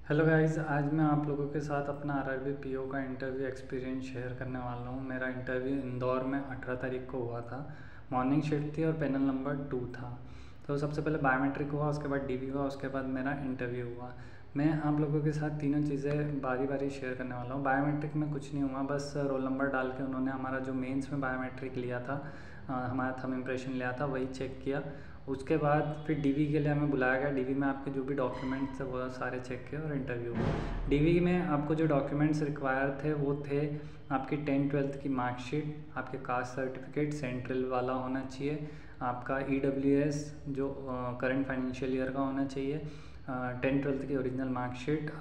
Hello guys, आज मैं आप लोगों के साथ अपना आरआरबी पीओ का इंटरव्यू एक्सपीरियंस शेयर करने वाला हूँ। मेरा इंटरव्यू इंदौर में 18 तारीख को हुआ था। मॉर्निंग शिफ्ट थी और पैनल नंबर 2 था। तो सबसे पहले बायोमेट्रिक हुआ, उसके बाद डीवी हुआ, उसके बाद मेरा इंटरव्यू हुआ। मैं आप लोगों के साथ तीनों चीज़ें बारी बारी शेयर करने वाला हूँ। बायोमेट्रिक में कुछ नहीं हुआ, बस रोल नंबर डाल के उन्होंने हमारा जो मेंस में बायोमेट्रिक लिया था, हमारा थंब इम्प्रेशन लिया था, वही चेक किया। उसके बाद फिर डीवी के लिए हमें बुलाया गया। डीवी में आपके जो भी डॉक्यूमेंट्स थे वो सारे चेक किए और इंटरव्यू हुआ। डीवी में आपको जो डॉक्यूमेंट्स रिक्वायर थे वो थे आपकी 10th-12th की मार्कशीट, आपके कास्ट सर्टिफिकेट सेंट्रल वाला होना चाहिए, आपका EWS जो करंट फाइनेंशियल ईयर का होना चाहिए, 10th-12th की original marksheet,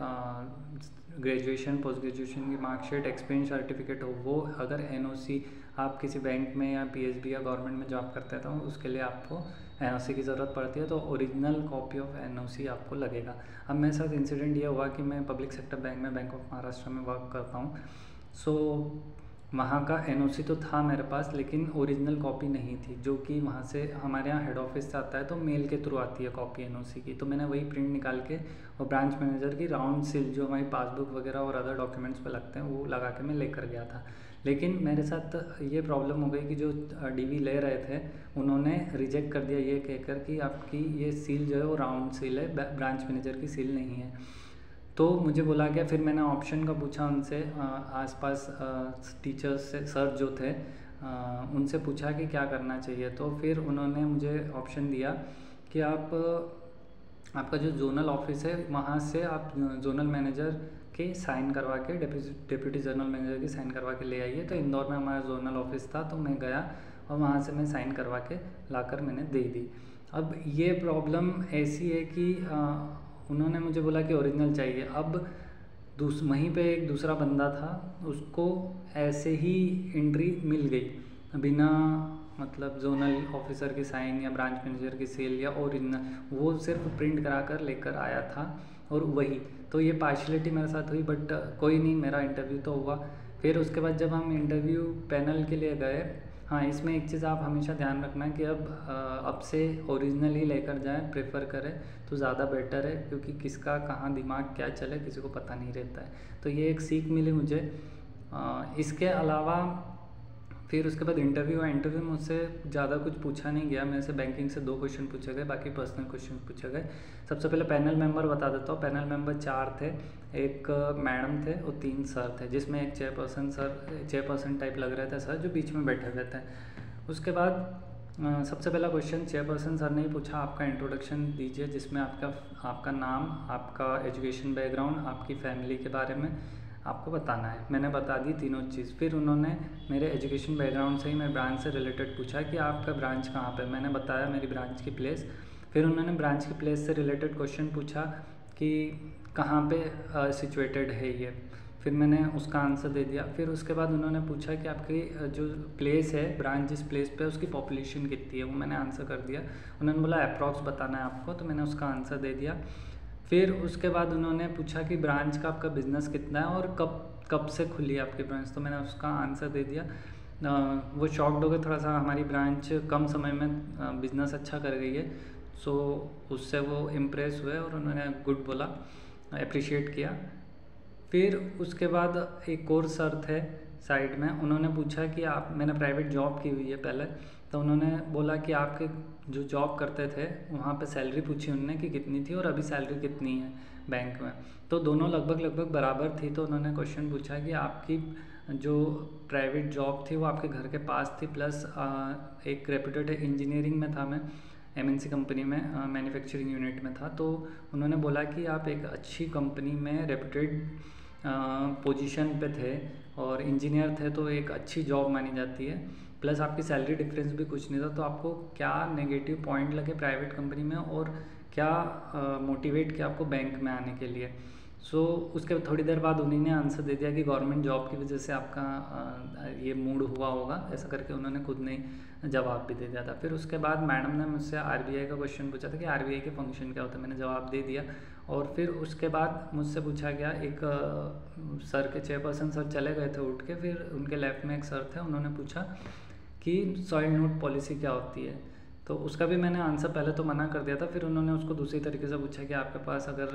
graduation post graduation की मार्कशीट, एक्सपीरियंस सर्टिफिकेट हो वो, अगर NOC आप किसी बैंक में या PSB या गवर्नमेंट में जॉब करते हैं तो उसके लिए आपको NOC की ज़रूरत पड़ती है, तो ओरिजिनल कॉपी ऑफ NOC आपको लगेगा। अब मेरे साथ इंसिडेंट ये हुआ कि मैं पब्लिक सेक्टर बैंक में बैंक ऑफ महाराष्ट्र में वर्क करता हूँ। सो वहाँ का NOC तो था मेरे पास, लेकिन ओरिजिनल कॉपी नहीं थी, जो कि वहाँ से हमारे यहाँ हेड ऑफिस से आता है तो मेल के थ्रू आती है कॉपी NOC की। तो मैंने वही प्रिंट निकाल के और ब्रांच मैनेजर की राउंड सील जो हमारी पासबुक वगैरह और अदर डॉक्यूमेंट्स पे लगते हैं वो लगा के मैं लेकर गया था। लेकिन मेरे साथ ये प्रॉब्लम हो गई कि जो डीवी ले रहे थे उन्होंने रिजेक्ट कर दिया ये कहकर कि आपकी ये सील जो है वो राउंड सील है, ब्रांच मैनेजर की सील नहीं है। तो मुझे बोला गया, फिर मैंने ऑप्शन का पूछा उनसे, आसपास टीचर्स से सर जो थे उनसे पूछा कि क्या करना चाहिए। तो फिर उन्होंने मुझे ऑप्शन दिया कि आपका जो जोनल ऑफिस है वहाँ से आप जोनल मैनेजर के साइन करवा के डिप्यूटी जनरल मैनेजर की साइन करवा के ले आइए। तो इंदौर में हमारा जोनल ऑफिस था, तो मैं गया और वहाँ से मैं साइन करवा के लाकर मैंने दे दी। अब ये प्रॉब्लम ऐसी है कि उन्होंने मुझे बोला कि ओरिजिनल चाहिए। अब वहीं पे एक दूसरा बंदा था, उसको ऐसे ही एंट्री मिल गई बिना मतलब जोनल ऑफिसर की साइन या ब्रांच मैनेजर की सील या ओरिजिनल, वो सिर्फ प्रिंट करा कर लेकर आया था और वही। तो ये पार्शलिटी मेरे साथ हुई, बट कोई नहीं, मेरा इंटरव्यू तो हुआ। फिर उसके बाद जब हम इंटरव्यू पैनल के लिए गए, हाँ इसमें एक चीज़ आप हमेशा ध्यान रखना कि अब से ओरिजिनल ही लेकर जाएं, प्रेफर करें तो ज़्यादा बेटर है, क्योंकि किसका कहाँ दिमाग क्या चले किसी को पता नहीं रहता है। तो ये एक सीख मिली मुझे। इसके अलावा फिर उसके बाद इंटरव्यू हुआ। इंटरव्यू में मुझसे ज़्यादा कुछ पूछा नहीं गया। मेरे से बैंकिंग से 2 क्वेश्चन पूछे गए, बाकी पर्सनल क्वेश्चन पूछे गए। सबसे पहले पैनल मेंबर बता देता हूँ। पैनल मेंबर 4 थे, एक मैडम थे और 3 सर थे, जिसमें एक चेयरपर्सन टाइप लग रहे थे सर, जो बीच में बैठे हुए थे। उसके बाद सबसे पहला क्वेश्चन चेयरपर्सन सर ने ही पूछा, आपका इंट्रोडक्शन दीजिए, जिसमें आपका नाम, आपका एजुकेशन बैकग्राउंड, आपकी फैमिली के बारे में आपको बताना है। मैंने बता दी तीनों चीज़। फिर उन्होंने मेरे एजुकेशन बैकग्राउंड से ही मेरे ब्रांच से रिलेटेड पूछा कि आपका ब्रांच कहाँ पे। मैंने बताया मेरी ब्रांच की प्लेस। फिर उन्होंने ब्रांच की प्लेस से रिलेटेड क्वेश्चन पूछा कि कहाँ पे सिचुएटेड है ये। फिर मैंने उसका आंसर दे दिया। फिर उसके बाद उन्होंने पूछा कि आपकी जो प्लेस है, ब्रांच जिस प्लेस पे उसकी पॉपुलेशन कितनी है, वो मैंने आंसर कर दिया। उन्होंने बोला अप्रॉक्स बताना है आपको, तो मैंने उसका आंसर दे दिया। फिर उसके बाद उन्होंने पूछा कि ब्रांच का आपका बिज़नेस कितना है और कब से खुली है आपकी ब्रांच, तो मैंने उसका आंसर दे दिया। वो शॉक्ड हो गए थोड़ा सा, हमारी ब्रांच कम समय में बिज़नेस अच्छा कर गई है। सो उससे वो इम्प्रेस हुए और उन्होंने गुड बोला, अप्रिशिएट किया। फिर उसके बाद एक और सर थे साइड में, उन्होंने पूछा कि मैंने प्राइवेट जॉब की हुई है पहले, तो उन्होंने बोला कि आपके जो जॉब करते थे वहाँ पे सैलरी पूछी उन्होंने कि कितनी थी और अभी सैलरी कितनी है बैंक में। तो दोनों लगभग बराबर थी। तो उन्होंने क्वेश्चन पूछा कि आपकी जो प्राइवेट जॉब थी वो आपके घर के पास थी, प्लस एक रेप्यूटेड इंजीनियरिंग में था मैं, MNC कंपनी में मैन्युफैक्चरिंग यूनिट में था। तो उन्होंने बोला कि आप एक अच्छी कंपनी में रेप्यूटेड पोजीशन पे थे और इंजीनियर थे, तो एक अच्छी जॉब मानी जाती है, प्लस आपकी सैलरी डिफरेंस भी कुछ नहीं था। तो आपको क्या नेगेटिव पॉइंट लगे प्राइवेट कंपनी में और क्या मोटिवेट किया आपको बैंक में आने के लिए। सो उसके थोड़ी देर बाद उन्हीं ने आंसर दे दिया कि गवर्नमेंट जॉब की वजह से आपका ये मूड हुआ होगा, ऐसा करके उन्होंने खुद ने जवाब भी दे दिया था। फिर उसके बाद मैडम ने मुझसे RBI का क्वेश्चन पूछा था कि RBI के फंक्शन क्या होता है, मैंने जवाब दे दिया। और फिर उसके बाद मुझसे पूछा गया, एक सर के चेयरपर्सन सर चले गए थे उठ के, फिर उनके लेफ्ट में एक सर थे, उन्होंने पूछा कि सॉइल नोट पॉलिसी क्या होती है। तो उसका भी मैंने आंसर पहले तो मना कर दिया था। फिर उन्होंने उसको दूसरी तरीके से पूछा कि आपके पास अगर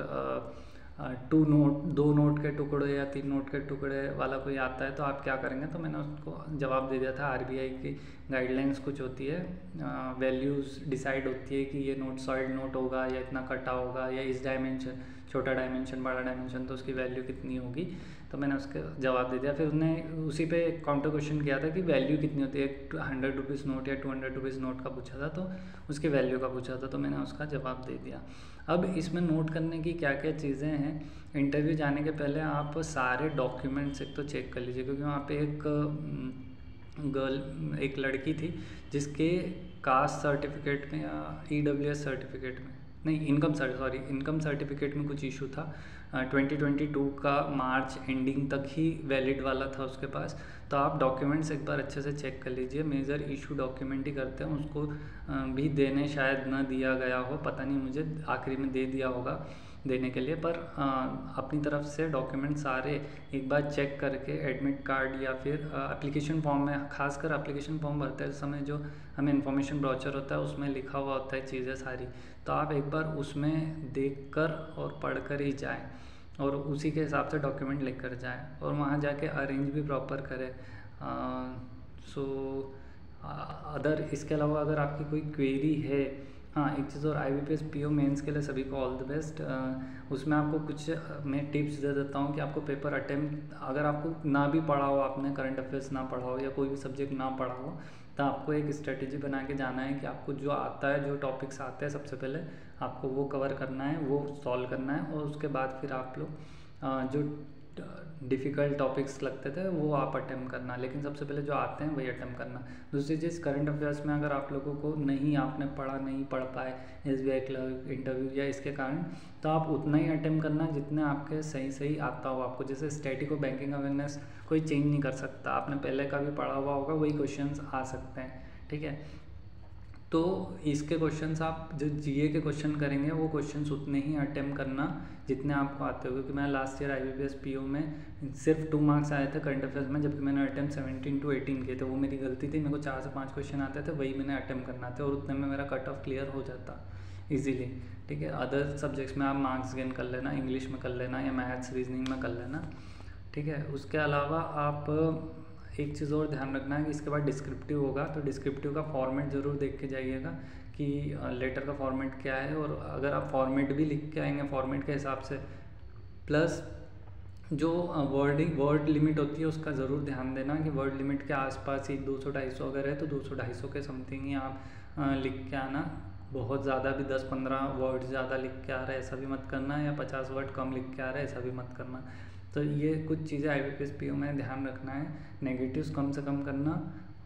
दो नोट के टुकड़े या 3 नोट के टुकड़े वाला कोई आता है तो आप क्या करेंगे। तो मैंने उसको जवाब दे दिया था आरबीआई की गाइडलाइंस कुछ होती है, वैल्यूज़ डिसाइड होती है कि ये नोट सॉलिड नोट होगा या इतना कटा होगा या इस डायमेंशन, छोटा डायमेंशन बड़ा डायमेंशन, तो उसकी वैल्यू कितनी होगी। तो मैंने उसके जवाब दे दिया। फिर उसने उसी पे काउंटर क्वेश्चन किया था कि वैल्यू कितनी होती है, 100 रुपीज़ नोट या 200 रुपीज़ नोट का पूछा था, तो उसकी वैल्यू का पूछा था, तो मैंने उसका जवाब दे दिया। अब इसमें नोट करने की क्या क्या चीज़ें हैं, इंटरव्यू जाने के पहले आप सारे डॉक्यूमेंट्स एक तो चेक कर लीजिए, क्योंकि वहाँ पे एक लड़की थी जिसके कास्ट सर्टिफिकेट में या EWS सर्टिफिकेट में नहीं इनकम सर्टिफिकेट में कुछ इशू था। 2022 का मार्च एंडिंग तक ही वैलिड वाला था उसके पास। तो आप डॉक्यूमेंट्स एक बार अच्छे से चेक कर लीजिए। मेजर इशू डॉक्यूमेंट ही करते हैं, उसको भी देने शायद न दिया गया हो, पता नहीं, मुझे आखिरी में दे दिया होगा देने के लिए, पर अपनी तरफ से डॉक्यूमेंट सारे एक बार चेक करके एडमिट कार्ड या फिर एप्लीकेशन फॉर्म में, खासकर एप्लीकेशन फॉर्म भरते समय जो हमें इन्फॉर्मेशन ब्रोचर होता है उसमें लिखा हुआ होता है चीज़ें सारी, तो आप एक बार उसमें देखकर और पढ़कर ही जाएं और उसी के हिसाब से डॉक्यूमेंट लेकर जाएं और वहाँ जाके अरेंज भी प्रॉपर करें। अदर इसके अलावा अगर आपकी कोई क्वेरी है, हाँ एक चीज़ और, IBPS PO मेंस के लिए सभी को ऑल द बेस्ट। उसमें आपको कुछ मैं टिप्स दे देता हूँ कि आपको पेपर अटेम्प्ट, अगर आपको ना भी पढ़ा हो, आपने करंट अफेयर्स ना पढ़ा हो या कोई भी सब्जेक्ट ना पढ़ा हो, तो आपको एक स्ट्रेटेजी बना के जाना है कि आपको जो आता है, जो टॉपिक्स आते हैं, सबसे पहले आपको वो कवर करना है, वो सॉल्व करना है, और उसके बाद फिर आप लोग जो डिफ़िकल्ट टॉपिक्स लगते थे वो आप अटेम्प्ट करना, लेकिन सबसे पहले जो आते हैं वही अटेम्प्ट करना। दूसरी चीज़, करंट अफेयर्स में अगर आप लोगों को आपने नहीं पढ़ पाए SBI क्लर्क इंटरव्यू या इसके कारण, तो आप उतना ही अटेम्प्ट करना जितने आपके सही आता हो आपको। जैसे स्टैटिक और बैंकिंग अवेयरनेस कोई चेंज नहीं कर सकता, आपने पहले का भी पढ़ा हुआ होगा, वही क्वेश्चंस आ सकते हैं, ठीक है। तो इसके क्वेश्चंस आप जो GA के क्वेश्चन करेंगे वो क्वेश्चंस उतने ही अटेम्प्ट करना जितने आपको आते हो, क्योंकि मैं लास्ट ईयर IBPS PO में सिर्फ 2 मार्क्स आए थे करंट अफेयर्स में, जबकि मैंने अटेम्प्ट 17 to 18 किए थे। वो मेरी गलती थी, मेरे को 4 से 5 क्वेश्चन आते थे, वही मैंने अटेम्प्ट करना थे और उतने में मेरा कट ऑफ क्लियर हो जाता ईजिली, ठीक है। अदर सब्जेक्ट्स में आप मार्क्स गेन कर लेना, इंग्लिश में कर लेना या मैथ्स रीजनिंग में कर लेना, ठीक है। उसके अलावा आप एक चीज़ और ध्यान रखना है कि इसके बाद डिस्क्रिप्टिव होगा, तो डिस्क्रिप्टिव का फॉर्मेट ज़रूर देख के जाइएगा कि लेटर का फॉर्मेट क्या है, और अगर आप फॉर्मेट भी लिख के आएंगे फॉर्मेट के हिसाब से, प्लस जो वर्ड लिमिट होती है उसका ज़रूर ध्यान देना कि वर्ड लिमिट के आसपास ही 200-250 अगर है तो 200-250 के समथिंग ही आप लिख के आना। बहुत ज़्यादा भी 10-15 वर्ड ज़्यादा लिख के आ रहे हैं ऐसा भी मत करना, या 50 वर्ड कम लिख के आ रहे हैं ऐसा भी मत करना। तो ये कुछ चीज़ें IBPS PO में ध्यान रखना है, नेगेटिव्स कम से कम करना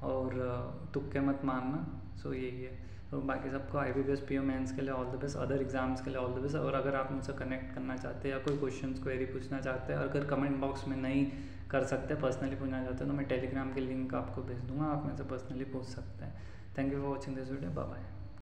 और तुक्के मत मारना। सो यही है। तो बाकी सबको IBPS PO मेंस के लिए all the best, other exams के लिए ऑल द बेस्ट। और अगर आप मुझसे कनेक्ट करना चाहते हैं या कोई क्वेश्चंस क्वेरी पूछना चाहते हैं, अगर कमेंट बॉक्स में नहीं कर सकते, पर्सनली पूछना चाहते हैं, तो मैं टेलीग्राम की लिंक आपको भेज दूँगा, आप मेरे से पर्सनली पूछ सकते हैं। Thank you for watching this video, bye bye.